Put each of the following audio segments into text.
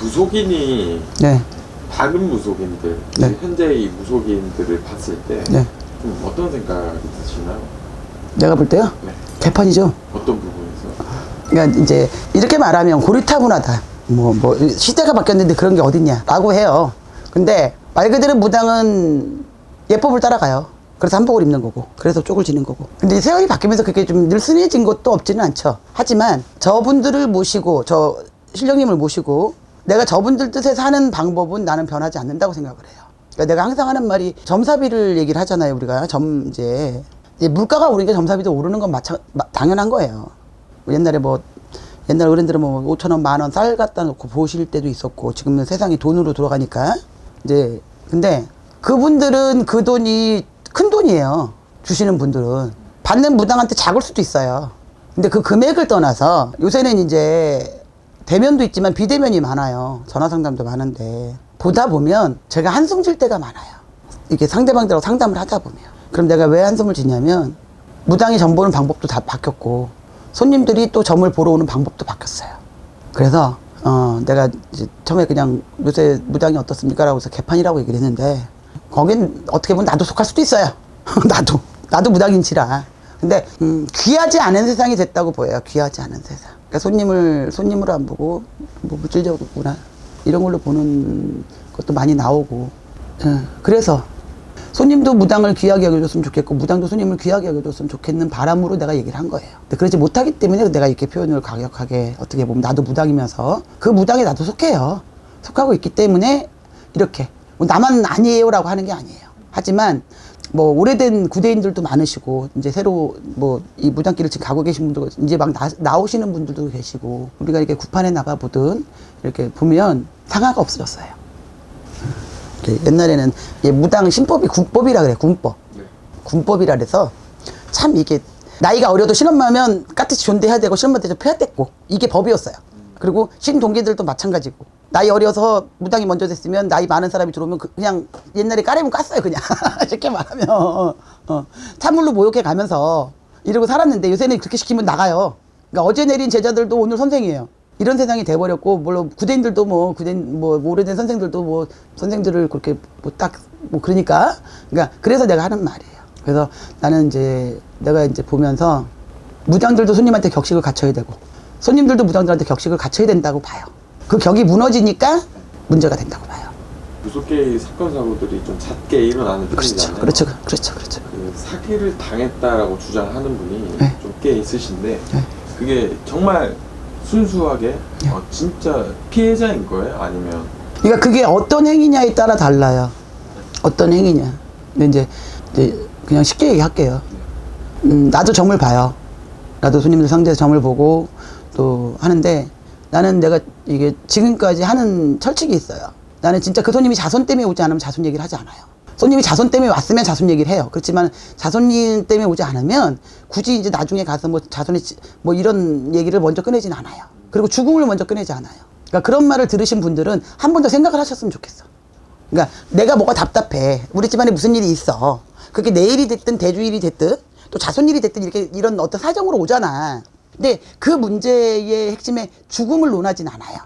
무속인이 네. 다른 무속인들, 네. 현재 이 무속인들을 봤을 때 네. 좀 어떤 생각이 드시나요? 내가 볼 때요? 네. 개판이죠. 어떤 부분에서? 그러니까 이제 이렇게 말하면 고리타분하다. 뭐 시대가 바뀌었는데 그런 게 어딨냐 라고 해요. 근데 말 그대로 무당은 예법을 따라가요. 그래서 한복을 입는 거고, 그래서 쪽을 지는 거고. 근데 세월이 바뀌면서 그게 좀 늘씬해진 것도 없지는 않죠. 하지만 저분들을 모시고, 저 신령님을 모시고 내가 저분들 뜻에 사는 방법은 나는 변하지 않는다고 생각을 해요. 그러니까 내가 항상 하는 말이 점사비를 얘기를 하잖아요. 우리가 이제 물가가 오르니까 점사비도 오르는 건 당연한 거예요. 옛날 어른들은 5,000원, 10,000원 쌀 갖다 놓고 보실 때도 있었고, 지금은 세상이 돈으로 돌아가니까. 이제, 근데 그분들은 그 돈이 큰 돈이에요. 주시는 분들은. 받는 무당한테 작을 수도 있어요. 근데 그 금액을 떠나서 요새는 이제 대면도 있지만 비대면이 많아요. 전화 상담도 많은데. 보다 보면 제가 한숨 질 때가 많아요. 이렇게 상대방들하고 상담을 하다 보면. 그럼 내가 왜 한숨을 지냐면 무당이 점 보는 방법도 다 바뀌었고 손님들이 또 점을 보러 오는 방법도 바뀌었어요. 그래서 내가 이제 처음에 그냥 요새 무당이 어떻습니까? 라고 해서 개판이라고 얘기를 했는데 거긴 어떻게 보면 나도 속할 수도 있어요. 나도 무당인지라. 근데 귀하지 않은 세상이 됐다고 보여요. 귀하지 않은 세상. 그러니까 손님으로 안 보고 뭐 물질적이구나 이런 걸로 보는 것도 많이 나오고. 그래서 손님도 무당을 귀하게 여겨줬으면 좋겠고 무당도 손님을 귀하게 여겨줬으면 좋겠는 바람으로 내가 얘기를 한 거예요. 근데 그러지 못하기 때문에 내가 이렇게 표현을 과격하게, 어떻게 보면 나도 무당이면서 그 무당에 나도 속해요. 속하고 있기 때문에 이렇게 나만 아니에요 라고 하는 게 아니에요. 하지만 뭐 오래된 구대인들도 많으시고 이제 새로 뭐 이 무당길을 지금 가고 계신 분들 이제 막 나오시는 분들도 계시고, 우리가 이렇게 구판에 나가보든 이렇게 보면 상하가 없어졌어요. 옛날에는 무당 신법이 군법이라 그래. 군법. 네. 군법이라 그래서 참 이게 나이가 어려도 신엄마면 깍듯이 존대해야 되고 신엄마한테 좀 펴야 됐고 이게 법이었어요. 그리고 신동기들도 마찬가지고 나이 어려서 무당이 먼저 됐으면 나이 많은 사람이 들어오면 그냥 옛날에 까레문 깠어요. 그냥 쉽게 말하면 찬물로 모욕해 가면서 이러고 살았는데 요새는 그렇게 시키면 나가요. 그러니까 어제 내린 제자들도 오늘 선생이에요. 이런 세상이 돼버렸고, 물론 구대인들도 오래된 선생들도 선생들을 그렇게 그러니까 그래서 내가 하는 말이에요. 그래서 나는 내가 보면서 무당들도 손님한테 격식을 갖춰야 되고 손님들도 무당들한테 격식을 갖춰야 된다고 봐요. 그 격이 무너지니까 문제가 된다고 봐요. 무속계의 사건 사고들이 좀 잦게 일어나는 편이잖아요. 그렇죠. 그 사기를 당했다라고 주장하는 분이 네. 좀 꽤 있으신데 네. 그게 정말 순수하게 진짜 피해자인 거예요? 아니면? 그러니까 그게 어떤 행위냐에 따라 달라요. 어떤 행위냐. 근데 이제 그냥 쉽게 얘기할게요. 나도 점을 봐요. 나도 손님들 상대에서 점을 보고 또 하는데, 나는 내가 이게 지금까지 하는 철칙이 있어요. 나는 진짜 그 손님이 자손 때문에 오지 않으면 자손 얘기를 하지 않아요. 손님이 자손 때문에 왔으면 자손 얘기를 해요. 그렇지만 자손님 때문에 오지 않으면 굳이 이제 나중에 가서 자손이 이런 얘기를 먼저 꺼내진 않아요. 그리고 죽음을 먼저 꺼내지 않아요. 그러니까 그런 말을 들으신 분들은 한 번 더 생각을 하셨으면 좋겠어. 그러니까 내가 뭐가 답답해. 우리 집안에 무슨 일이 있어. 그게 내 일이 됐든 대주일이 됐든 또 자손 일이 됐든 이런 어떤 사정으로 오잖아. 근데 그 문제의 핵심에 죽음을 논하진 않아요.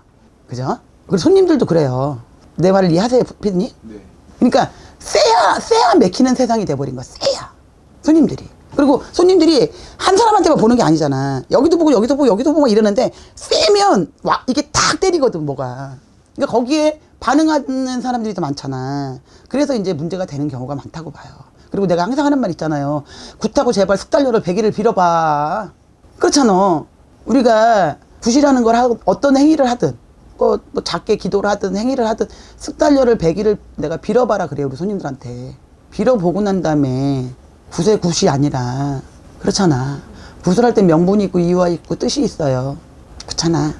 그죠? 그리고 손님들도 그래요. 내 말을 이해하세요, 피디님? 네. 그러니까 쎄야 맥히는 세상이 돼버린 거야. 쎄야. 손님들이. 그리고 손님들이 한 사람한테만 보는 게 아니잖아. 여기도 보고 이러는데 쎄면 이게 탁 때리거든, 뭐가. 그러니까 거기에 반응하는 사람들이 더 많잖아. 그래서 이제 문제가 되는 경우가 많다고 봐요. 그리고 내가 항상 하는 말 있잖아요. 굿하고 제발 숙달료를 100일을 빌어봐. 그렇잖아. 우리가 굿이라는 걸 하고 어떤 행위를 하든 뭐 작게 기도를 하든 행위를 하든 숙달료를 100일을 내가 빌어봐라 그래요. 우리 손님들한테. 빌어보고 난 다음에 굿의 굿이 아니라, 그렇잖아. 굿을 할 때 명분이 있고 이유가 있고 뜻이 있어요. 그렇잖아.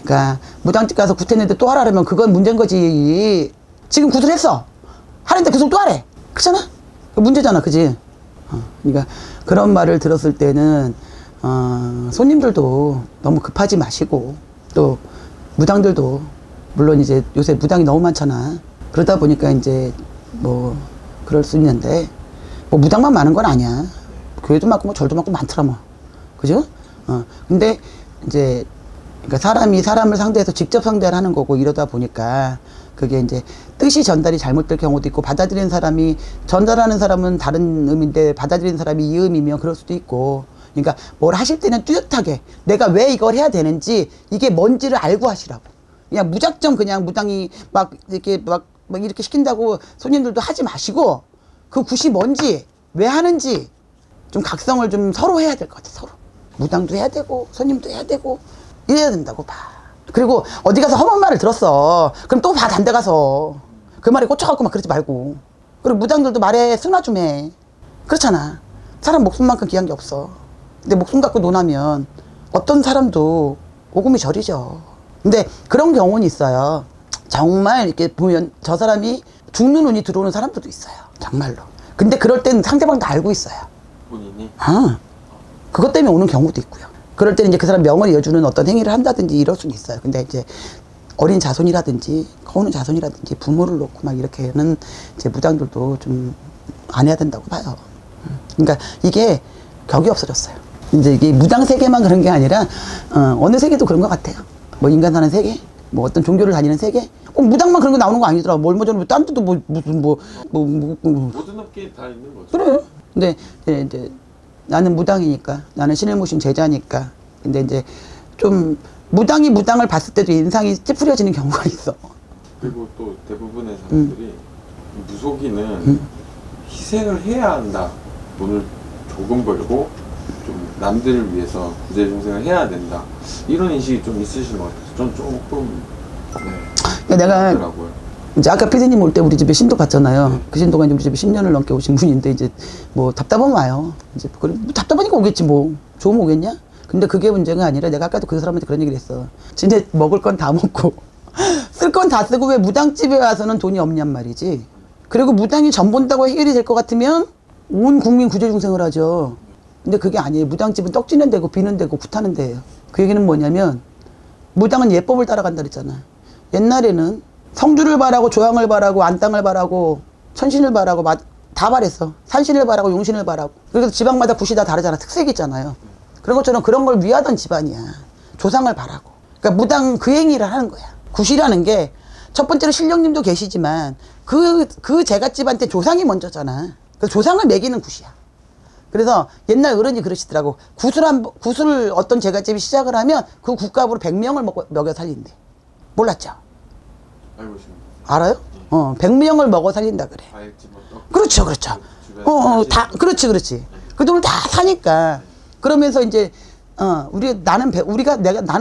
그러니까 무당집 가서 굿했는데 또 하라면 그건 문제인 거지. 지금 굿을 했어. 하는데 굿을 또 하래. 그렇잖아. 문제잖아. 그지? 그러니까 그런 말을 들었을 때는 손님들도 너무 급하지 마시고, 또 무당들도 물론 이제 요새 무당이 너무 많잖아. 그러다 보니까 이제 그럴 수 있는데 무당만 많은 건 아니야. 교회도 많고 절도 많고 많더라 뭐. 그죠? 근데 이제 그러니까 사람이 사람을 상대해서 직접 상대를 하는 거고 이러다 보니까 그게 이제 뜻이 전달이 잘못될 경우도 있고 받아들이는 사람이 전달하는 사람은 다른 의미인데 받아들이는 사람이 이 의미면 그럴 수도 있고 그러니까 뭘 하실 때는 뚜렷하게 내가 왜 이걸 해야 되는지 이게 뭔지를 알고 하시라고 그냥 무작정 그냥 무당이 막 이렇게 시킨다고 손님들도 하지 마시고 그 굿이 뭔지 왜 하는지 좀 각성을 좀 서로 해야 될 것 같아 서로 무당도 해야 되고 손님도 해야 되고 이래야 된다고 봐. 그리고 어디 가서 험한 말을 들었어. 그럼 또 봐, 단데 가서. 그 말에 꽂혀갖고 막 그러지 말고. 그리고 무당들도 말에 승화 좀 해. 그렇잖아. 사람 목숨만큼 귀한 게 없어. 근데 목숨 갖고 논하면 어떤 사람도 오금이 저리죠. 근데 그런 경우는 있어요. 정말 이렇게 보면 저 사람이 죽는 운이 들어오는 사람들도 있어요. 정말로. 근데 그럴 땐 상대방도 알고 있어요. 본인이? 그것 때문에 오는 경우도 있고요. 그럴 때는 이제 그 사람 명을 이어주는 어떤 행위를 한다든지 이럴 수는 있어요. 근데 이제 어린 자손이라든지 커오는 자손이라든지 부모를 놓고 막 이렇게는 이제 무당들도 좀 안 해야 된다고 봐요. 그러니까 이게 격이 없어졌어요. 이제 이게 무당 세계만 그런 게 아니라 어느 세계도 그런 것 같아요. 뭐 인간 사는 세계, 뭐 어떤 종교를 다니는 세계, 꼭 무당만 그런 거 나오는 거 아니더라고. 뭐 얼마 전에 딴 데도 무슨 모든 업계에 다 있는 거죠. 그래. 근데 이제 나는 무당이니까 나는 신을 모신 제자니까 근데 이제 좀 무당이 무당을 봤을 때도 인상이 찌푸려지는 경우가 있어. 그리고 또 대부분의 사람들이 무속인은 희생을 해야 한다. 돈을 조금 벌고 좀 남들을 위해서 구제중생을 해야 된다. 이런 인식이 좀 있으신 것 같아서 전 조금 내가 그렇더라고요. 이제 아까 피디님 올 때 우리 집에 신도 갔잖아요. 그 신도가 이제 우리 집에 10년을 넘게 오신 분인데 이제 뭐 답답하면 와요. 이제 그래 뭐 답답하니까 오겠지 뭐. 좋으면 오겠냐? 근데 그게 문제가 아니라 내가 아까도 그 사람한테 그런 얘기를 했어. 진짜 먹을 건 다 먹고 쓸 건 다 쓰고 왜 무당집에 와서는 돈이 없냔 말이지. 그리고 무당이 전 본다고 해결이 될 것 같으면 온 국민 구제중생을 하죠. 근데 그게 아니에요. 무당집은 떡지는 데고 비는 데고 굿하는 데예요. 그 얘기는 뭐냐면 무당은 예법을 따라간다 그랬잖아. 옛날에는 성주를 바라고 조항을 바라고 안땅을 바라고 천신을 바라고 다 바랬어. 산신을 바라고 용신을 바라고. 그래서 지방마다 굿이 다 다르잖아. 특색이 있잖아요. 그런 것처럼 그런 걸 위하던 집안이야. 조상을 바라고. 그러니까 무당 그 행위를 하는 거야. 굿이라는 게 첫 번째로 신령님도 계시지만 그 제갓집한테 조상이 먼저잖아. 그 조상을 먹이는 굿이야. 그래서 옛날 어른이 그러시더라고. 굿을 어떤 제갓집이 시작을 하면 그 굿값으로 100명을 먹여 살린대. 몰랐죠? 알고 있습니다. 알아요? 100명을 먹어 살린다 그래. 과일집 뭐 떡. 그렇죠, 그렇죠. 다, 그렇지. 그 돈을 다 사니까. 그러면서 이제, 나는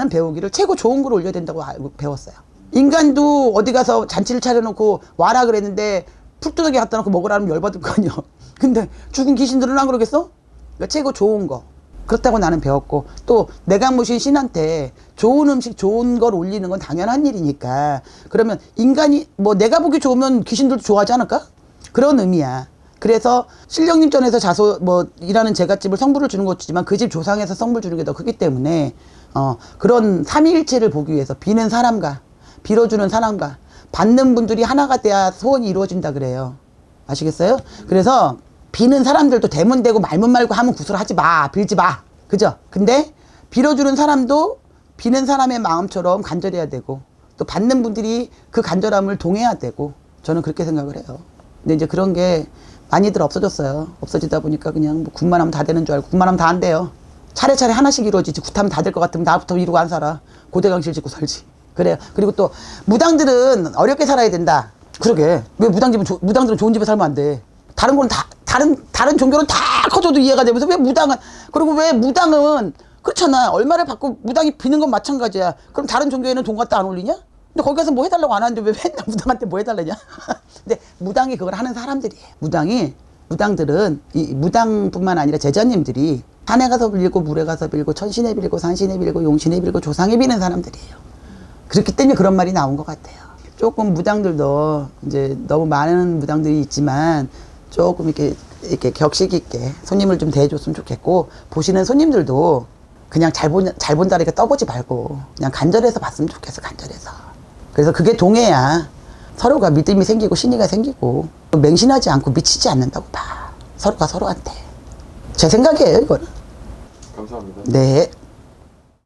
배우기를 최고 좋은 걸 올려야 된다고 배웠어요. 인간도 어디 가서 잔치를 차려놓고 와라 그랬는데 풀두더기 갖다 놓고 먹으라면 열받을 거 아니야. 근데 죽은 귀신들은 안 그러겠어? 그러니까 최고 좋은 거. 그렇다고 나는 배웠고 또 내가 모신 신한테 좋은 음식 좋은 걸 올리는 건 당연한 일이니까 그러면 인간이 뭐 내가 보기 좋으면 귀신들도 좋아하지 않을까? 그런 의미야. 그래서 신령님 전에서 일하는 제갓집을 성부를 주는 것이지만 그 집 조상에서 성부를 주는 게 더 크기 때문에 그런 삼위일체를 보기 위해서 비는 사람과 빌어주는 사람과 받는 분들이 하나가 돼야 소원이 이루어진다 그래요. 아시겠어요? 그래서 비는 사람들도 대문 대고 말문 말고 하면 구슬 하지 마. 빌지 마. 그죠? 근데 빌어주는 사람도 비는 사람의 마음처럼 간절해야 되고 또 받는 분들이 그 간절함을 동해야 되고 저는 그렇게 생각을 해요. 근데 이제 그런 게 많이들 없어졌어요. 없어지다 보니까 그냥 뭐 굿만 하면 다 되는 줄 알고 굿만 하면 다 안 돼요. 차례차례 하나씩 이루어지지. 굿하면 다 될 것 같으면 나부터 이루고 안 살아. 고대강실 짓고 살지. 그래요. 그리고 또 무당들은 어렵게 살아야 된다. 그러게. 왜 무당들은 좋은 집에 살면 안 돼. 다른 거는 다 다른 종교는 다 커져도 이해가 되면서 왜 무당은 그렇잖아. 얼마를 받고 무당이 비는 건 마찬가지야. 그럼 다른 종교에는 돈 갖다 안 올리냐? 근데 거기 가서 뭐 해달라고 안 하는데 왜 맨날 무당한테 뭐 해달라냐? 근데 무당이 그걸 하는 사람들이에요. 무당들은 이 무당뿐만 아니라 제자님들이 산에 가서 빌고 물에 가서 빌고 천신에 빌고 산신에 빌고 용신에 빌고 조상에 비는 사람들이에요. 그렇기 때문에 그런 말이 나온 것 같아요. 조금 무당들도 이제 너무 많은 무당들이 있지만 조금 이렇게 격식 있게 손님을 좀 대해줬으면 좋겠고 보시는 손님들도 그냥 잘 본다 이렇게 떠보지 말고 그냥 간절해서 봤으면 좋겠어. 간절해서. 그래서 그게 동해야 서로가 믿음이 생기고 신의가 생기고 맹신하지 않고 미치지 않는다고 봐. 서로가 서로한테. 제 생각이에요 이거는. 감사합니다. 네.